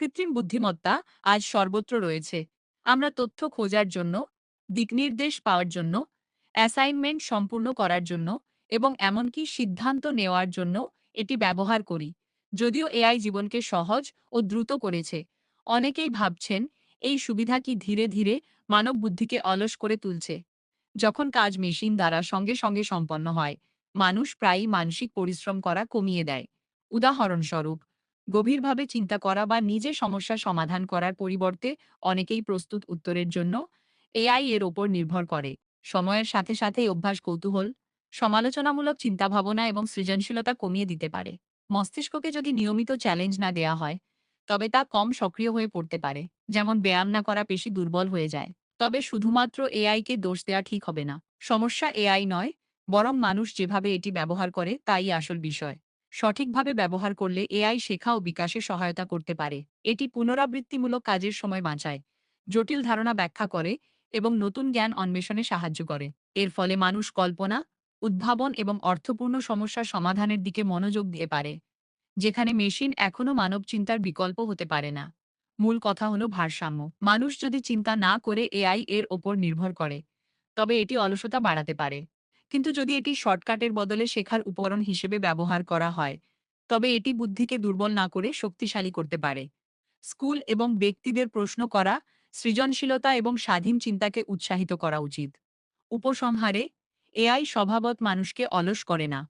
কৃত্রিম বুদ্ধিমত্তা আজ সর্বত্র রয়েছে। আমরা তথ্য খোঁজার জন্য, দিকনির্দেশ পাওয়ার জন্য, অ্যাসাইনমেন্ট সম্পূর্ণ করার জন্য এবং এমনকি সিদ্ধান্ত নেওয়ার জন্য এটি ব্যবহার করি। যদিও এআই জীবনকে সহজ ও দ্রুত করেছে, অনেকেই ভাবছেন এই সুবিধা কি ধীরে ধীরে মানব বুদ্ধিকে অলস করে তুলছে। যখন কাজ মেশিন দ্বারা সঙ্গে সঙ্গে সম্পন্ন হয়, মানুষ প্রায়ই মানসিক পরিশ্রম করা কমিয়ে দেয়। উদাহরণস্বরূপ, গভীরভাবে চিন্তা করা বা নিজে সমস্যা সমাধান করার পরিবর্তে অনেকেই প্রস্তুত উত্তরের জন্য এআই এর ওপর নির্ভর করে। সময়ের সাথে সাথে এই অভ্যাস কৌতূহল, সমালোচনামূলক চিন্তাভাবনা এবং সৃজনশীলতা কমিয়ে দিতে পারে। মস্তিষ্ককে যদি নিয়মিত চ্যালেঞ্জ না দেওয়া হয়, তবে তা কম সক্রিয় হয়ে পড়তে পারে। যেমন ব্যায়াম না করা পেশি দুর্বল হয়ে যায়। তবে শুধুমাত্র এআইকে দোষ দেওয়া ঠিক হবে না। সমস্যা এআই নয়, বরং মানুষ যেভাবে এটি ব্যবহার করে তাই আসল বিষয়। সঠিকভাবে ব্যবহার করলে এআই শেখা ও বিকাশে সহায়তা করতে পারে। এটি পুনরাবৃত্তিমূলক কাজের সময় বাঁচায়, জটিল ধারণা ব্যাখ্যা করে এবং নতুন জ্ঞান অন্বেষণে সাহায্য করে। এর ফলে মানুষ কল্পনা, উদ্ভাবন এবং অর্থপূর্ণ সমস্যার সমাধানের দিকে মনোযোগ দিয়ে পারে, যেখানে মেশিন এখনো মানব চিন্তার বিকল্প হতে পারে না। মূল কথা হলো ভারসাম্য। মানুষ যদি চিন্তা না করে এআই এর ওপর নির্ভর করে, তবে এটি অলসতা বাড়াতে পারে। কিন্তু যদি এটি শর্টকাটের বদলে শেখার উপকরণ হিসেবে ব্যবহার করা হয়, তবে এটি বুদ্ধিকে দুর্বল না করে শক্তিশালী করতে পারে। স্কুল এবং ব্যক্তিদের প্রশ্ন করা, সৃজনশীলতা এবং স্বাধীন চিন্তাকে উৎসাহিত করা উচিত। উপসংহারে, এআই স্বভাবত মানুষকে অলস করে না।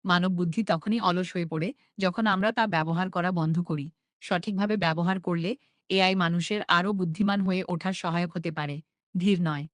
মানব বুদ্ধি তখনই অলস হয়ে পড়ে যখন আমরা তা ব্যবহার করা বন্ধ করি। সঠিকভাবে ব্যবহার করলে এআই মানুষের আরও বুদ্ধিমান হয়ে ওঠার সহায়ক হতে পারে, ধীর নয়।